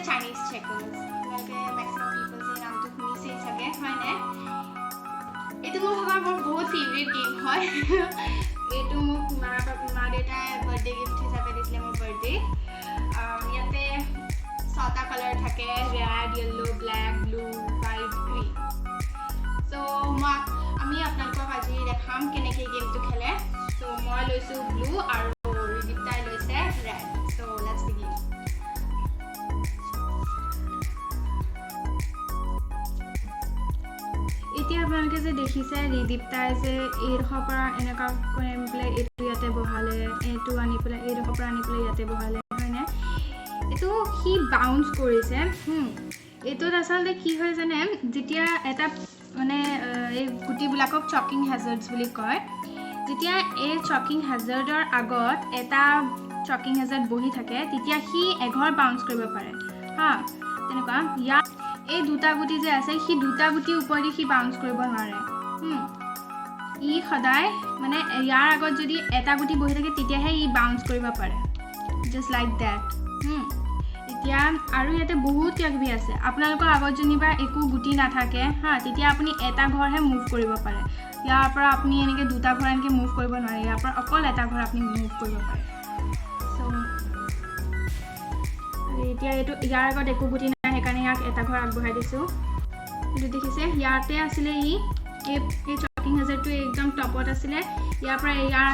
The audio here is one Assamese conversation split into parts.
চাইনিজ চেকাৰ্ছ আপোনালোকে মেক্সিমাম পিপলছ এই নামটো শুনিছেই চাগে হয়নে এইটো মোৰ ভাগৰ বহুত ফেভৰেট গেম হয় এইটো মোক মা দেউতাই বাৰ্থডে গিফ্ট হিচাপে দিছিলে মোৰ বাৰ্থডে ইয়াতে 6টা কালাৰ থাকে red yellow black blue white green so' আমি আপোনালোকক আজি দেখাম কেনেকৈ গেমটো খেলে চ' মই লৈছোঁ ব্লু আৰু ৰিদিপ্তাই লৈছে ৰেড চ' লেটছ বিগিন এতিয়া আপোনালোকে যে দেখিছে ৰিদিপ্তাই যে এইডোখৰ পৰা এনেকুৱা কৰি পেলাই এইটো ইয়াতে বহালে এইটো আনি পেলাই এইডোখৰ পৰা আনি পেলাই ইয়াতে বহালে হয়নে এইটো সি বাউন্স কৰিছে এইটোত আচলতে কি হয় জানে যেতিয়া এটা মানে এই গুটিবিলাকক চকিং হেজাৰ্ডছ বুলি কয় যেতিয়া এই চকিং হেজাৰ্ডৰ আগত এটা চকিং হেজাৰ্ড বহি থাকে তেতিয়া সি এঘৰ বাউন্স কৰিব পাৰে হা তেনেকুৱা ইয়াত এই দুটা গুটি যে আছে সি দুটা গুটি ওপৰেদি সি বাউন্স কৰিব নোৱাৰে ই সদায় মানে ইয়াৰ আগত যদি এটা গুটি বহি থাকে তেতিয়াহে ই বাউন্স কৰিব পাৰে জাষ্ট লাইক ডেট এতিয়া আৰু ইয়াতে বহুত কিবাকিবি আছে আপোনালোকৰ আগত যেনিবা একো গুটি নাথাকে হা তেতিয়া আপুনি এটা ঘৰহে মুভ কৰিব পাৰে ইয়াৰ পৰা আপুনি এনেকৈ দুটা ঘৰ এনেকৈ মুভ কৰিব নোৱাৰে ইয়াৰ পৰা অকল এটা ঘৰ আপুনি মুভ কৰিব পাৰে চ' এতিয়া এইটো ইয়াৰ আগত একো গুটি নাই সেইকাৰণে ইয়াক এটা ঘৰ আগবঢ়াই দিছোঁ এইটো দেখিছে ইয়াতে আছিলে এই চকিং হেজাৰ্ডটো একদম টপত আছিলে ইয়াৰ পৰা ইয়াৰ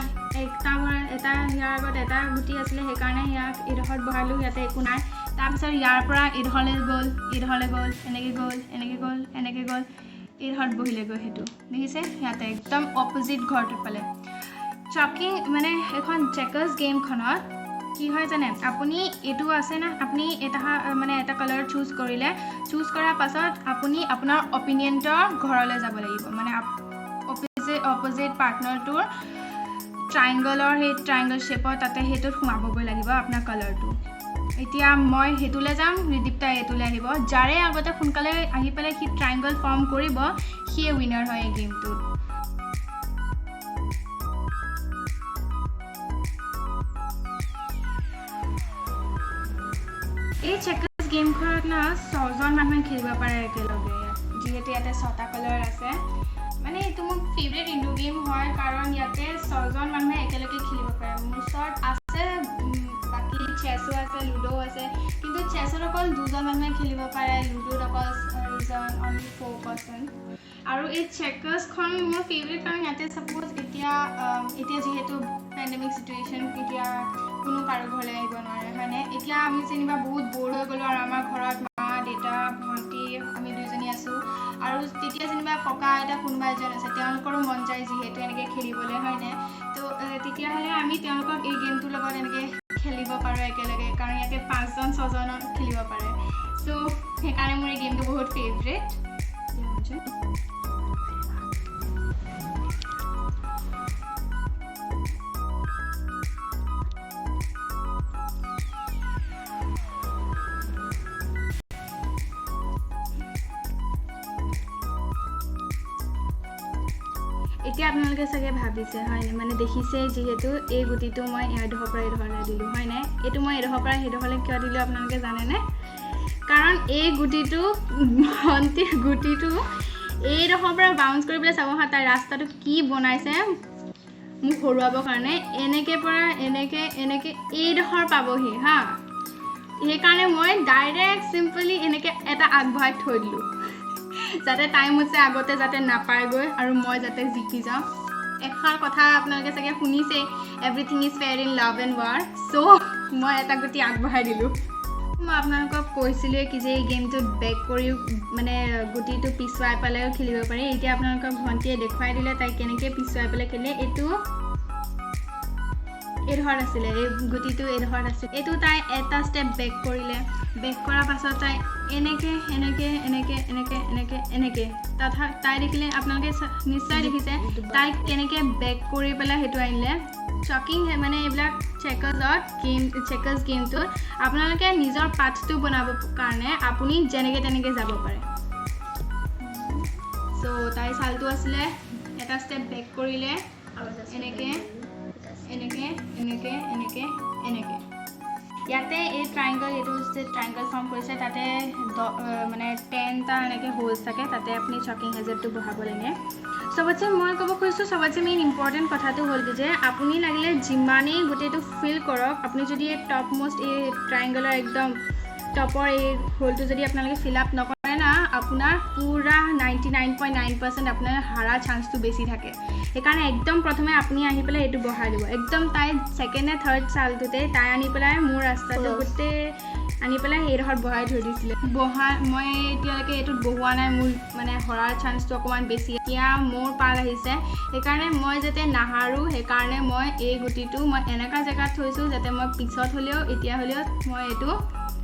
এটা ইয়াৰ আগত এটা গুটি আছিলে সেইকাৰণে ইয়াক এইডোখৰত বহালোঁ ইয়াতে একো নাই তাৰপিছত ইয়াৰ পৰা এইডোখৰলৈ গ'ল এনেকৈ গ'ল এইডোখৰত বহিলেগৈ সেইটো দেখিছে ইয়াতে একদম অপজিট ঘৰটো পালে চকিং মানে এখন চেকাৰ্ছ গেমখনত কি হয় জানে আপুনি এইটো আছে না আপুনি এটা কালাৰ চুজ কৰিলে চুজ কৰাৰ পাছত আপুনি আপোনাৰ অপিনিয়ণ্টৰ ঘৰলৈ যাব লাগিব মানে অপজিট পাৰ্টনাৰটোৰ ট্ৰাইংগলৰ সেই ট্ৰাইংগল শ্বেপৰ তাতে সেইটোত সোমাবগৈ লাগিব আপোনাৰ কালাৰটো এতিয়া মই সেইটোলৈ যাম ৰিদিপ্তাই এইটোলৈ আহিব যাৰে আগতে সোনকালে আহি পেলাই সি ট্ৰাইংগল ফৰ্ম কৰিব সিয়ে উইনাৰ হয় এই গেমটোত এই চেকাৰ্ছ গেমখনত না 6জন মানুহে খেলিব পাৰে একেলগে যিহেতু ইয়াতে 6টা কালাৰ আছে মানে এইটো মোৰ ফেভৰেট ইনডোৰ গেম হয় কাৰণ ইয়াতে 6জন মানুহে একেলগে খেলিব পাৰে মোৰ ওচৰত আছে বাকী চেছো আছে লুডো আছে কিন্তু চেছত অকল 2জন মানুহে খেলিব পাৰে লুডোত অকল 4 পাৰ্চন আৰু এই চেকাৰ্ছখন মোৰ ফেভৰেট কাৰণ ইয়াতে ছাপ'জ এতিয়া যিহেতু পেণ্ডেমিক চিটুৱেশ্যন এতিয়া কোনো কাৰো ঘৰলৈ আহিব নোৱাৰে হয়নে এতিয়া আমি যেনিবা বহুত ব'ৰ হৈ গ'লোঁ আৰু আমাৰ ঘৰত মা দেউতা ভণ্টি আমি দুইজনী আছোঁ আৰু তেতিয়া যেনিবা ককা আইতা কোনোবা এজন আছে তেওঁলোকৰো মন যায় যিহেতু এনেকৈ খেলিবলৈ হয়নে তো তেতিয়াহ'লে আমি তেওঁলোকক এই গেমটোৰ লগত এনেকৈ খেলিব পাৰোঁ একেলগে কাৰণ ইয়াতে 5জন 6জন খেলিব পাৰে চ' সেইকাৰণে মোৰ এই গেমটো বহুত ফেভৰেট এতিয়া আপোনালোকে চাগে ভাবিছে হয়নে মানে দেখিছে যিহেতু এই গুটিটো মই এইডোখৰ পৰা এইডোখৰলৈ দিলোঁ হয়নে এইটো মই এইডোখৰ পৰা সেইডোখৰলৈ কিয় দিলোঁ আপোনালোকে জানেনে কাৰণ এই ভণ্টিৰ গুটিটো এইডোখৰ পৰা বাউন্স কৰি পেলাই চাব হা তাৰ ৰাস্তাটো কি বনাইছে মোক হৰুৱাবৰ কাৰণে এনেকৈ পৰা এনেকৈ এইডোখৰ পাবহি হা সেইকাৰণে মই ডাইৰেক্ট চিম্পলি এনেকৈ এটা আগবঢ়াই থৈ দিলোঁ যাতে টাইম হৈছে আগতে যাতে নাপায়গৈ আৰু মই যাতে জিকি যাওঁ এষাৰ কথা আপোনালোকে চাগে শুনিছে everything is fair in love and war so' মই এটা গুটি আগবঢ়াই দিলোঁ মই আপোনালোকক কৈছিলোঁ কি যে এই গেমটোত বেক কৰিও মানে গুটিটো পিছুৱাই পেলাইও খেলিব পাৰি এতিয়া আপোনালোকক ভণ্টিয়ে দেখুৱাই দিলে তাই কেনেকৈ পিছুৱাই পেলাই খেলে এইটো এইডোখৰত আছিলে এই গুটিটো এইডোখৰত আছিল এইটো তাই এটা ষ্টেপ বেক কৰিলে বেক কৰাৰ পাছত তাই এনেকৈ তাই দেখিলে আপোনালোকে নিশ্চয় দেখিছে তাই কেনেকৈ বেক কৰি পেলাই সেইটো আনিলে চকিং মানে এইবিলাক চেকাৰ্ছ গেমটোত আপোনালোকে নিজৰ পাথটো বনাবৰ কাৰণে আপুনি যেনেকৈ তেনেকৈ যাব পাৰে চ' তাই চালটো আছিলে এটা ষ্টেপ বেক কৰিলে এনেকৈ ইয়াতে এই ট্ৰাইংগল এইটো যে ট্ৰাইংগল ফৰ্ম কৰিছে তাতে মানে 10টা এনেকৈ হোলছ থাকে তাতে আপুনি চকিং হেজেলটো বহাব লাগে সবতছে মই ক'ব খুজিছোঁ সবতছে মেইন ইম্পৰ্টেণ্ট কথাটো হ'ল কি যে আপুনি লাগিলে যিমানেই গোটেইটো ফিল কৰক আপুনি যদি এই টপ মোষ্ট এই ট্ৰাইংগলৰ একদম টপৰ এই হোলটো যদি আপোনালোকে ফিল আপ নকৰে না আপোনাৰ পুৰা 99.9% আপোনাৰ হাৰা চান্সটো বেছি থাকে সেইকাৰণে একদম প্ৰথমে আপুনি আহি পেলাই এইটো বহাই দিব একদম তাই ছেকেণ্ড নে থাৰ্ড চালটোতে তাই আনি পেলাই মোৰ ৰাস্তাটো গোটেই আনি পেলাই এইডোখৰত বহাই থৈ দিছিলে মই এতিয়ালৈকে এইটোত বহোৱা নাই মোৰ মানে হৰাৰ চান্সটো অকণমান বেছি এতিয়া মোৰ পাল আহিছে সেইকাৰণে মই যাতে নাহাৰোঁ সেইকাৰণে মই এই গুটিটো মই এনেকুৱা জেগাত থৈছোঁ যাতে মই পিছত হ'লেও এতিয়া হ'লেও মই এইটো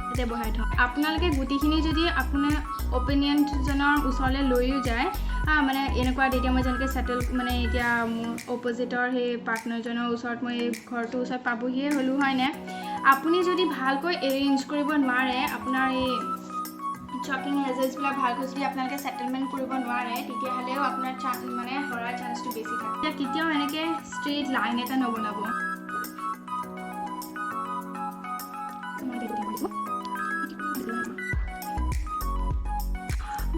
ইয়াতে বহাই থওঁ আপোনালোকে গুটিখিনি যদি আপোনাৰ অপিনিয়নজনৰ ওচৰলৈ লৈও যায় মানে এনেকুৱা তেতিয়া মই যেনেকৈ ছেটেল মানে এতিয়া মোৰ অপজিটৰ সেই পাৰ্টনাৰজনৰ ওচৰত মই এই ঘৰটোৰ ওচৰত পাবহিয়ে হ'লোঁ হয়নে আপুনি যদি ভালকৈ এৰেঞ্জ কৰিব নোৱাৰে আপোনাৰ এই চকিং হেজেলছবিলাক ভালকৈ যদি আপোনালোকে ছেটেলমেণ্ট কৰিব নোৱাৰে তেতিয়াহ'লেও আপোনাৰ মানে হৰাৰ চান্সটো বেছি থাকে এতিয়া কেতিয়াও এনেকৈ ষ্ট্ৰেইট লাইন এটা নবনাব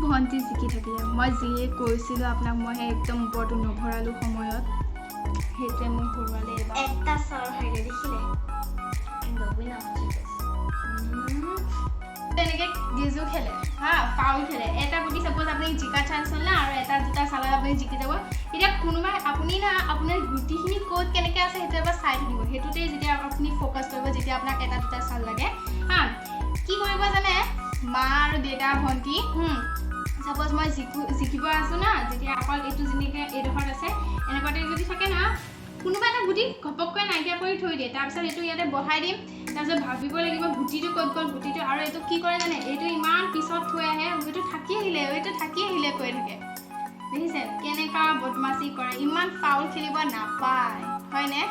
ভণ্টি জিকি থাকিলে মই যিয়ে কৈছিলোঁ আপোনাক মই সেই একদম ওপৰটো নভৰালোঁ সময়ত সেইটোৱে মোক হৰুৱালে এটা চাৰ হাইলে দেখিলে তেনেকৈ ডিজু খেলে ফাউল খেলে এটা গুটি চাপ'জ আপুনি জিকা চান্স হ'ল না আৰু এটা দুটা চালত আপুনি জিকি যাব এতিয়া কোনোবাই আপুনি না আপোনাৰ গুটিখিনি ক'ত কেনেকৈ আছে সেইটো এবাৰ চাই থাকিব সেইটোতে যেতিয়া আপুনি ফ'কাছ কৰিব যেতিয়া আপোনাক এটা দুটা চাল লাগে কি কৰিব জানে মা আৰু দেউতা ভণ্টি চাপ'জ মই জিকিব আছোঁ না যেতিয়া অকল এইটো যেনেকৈ এইডোখৰত আছে এনেকুৱাতে যদি থাকে না কোনোবা এটা গুটি ঘপককৈ নাইকিয়া কৰি থৈ দিয়ে তাৰপিছত এইটো ইয়াতে বহাই দিম তাৰপিছত ভাবিব লাগিব গুটিটো ক'ত গ'ল গুটিটো আৰু এইটো কি কৰে জানে এইটো ইমান পিছত থৈ আহে এইটো থাকি আহিলে কৈ থাকে দেখিছে কেনেকুৱা বদমাচি কৰে ইমান ফাউল খেলিব নাপায় হয়নে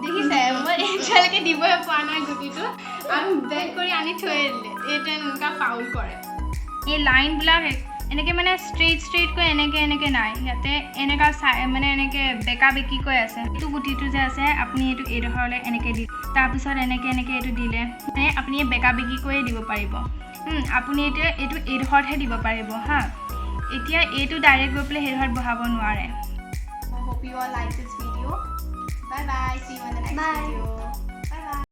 দেখিছে মই এতিয়ালৈকে দিবই পোৱা নাই গুটিটো আৰু বেক কৰি আনি থৈ দিলে এইটো এনেকুৱা ফাউল কৰে এই লাইনবিলাক এনেকৈ মানে ষ্ট্ৰেইটকৈ এনেকৈ নাই ইয়াতে এনেকুৱা মানে এনেকৈ বেকা বেকিকৈ আছে এইটো গুটিটো যে আছে আপুনি এইটো এইডোখৰলৈ এনেকৈ দি তাৰপিছত এনেকৈ এইটো দিলে মানে আপুনি বেকা বেকিকৈয়ে দিব পাৰিব আপুনি এতিয়া এইটো এইডোখৰতহে দিব পাৰিব এতিয়া এইটো ডাইৰেক্ট গৈ পেলাই সেইডোখৰত বহাব নোৱাৰে I hope you all like this video. Bye bye. See you in the next video.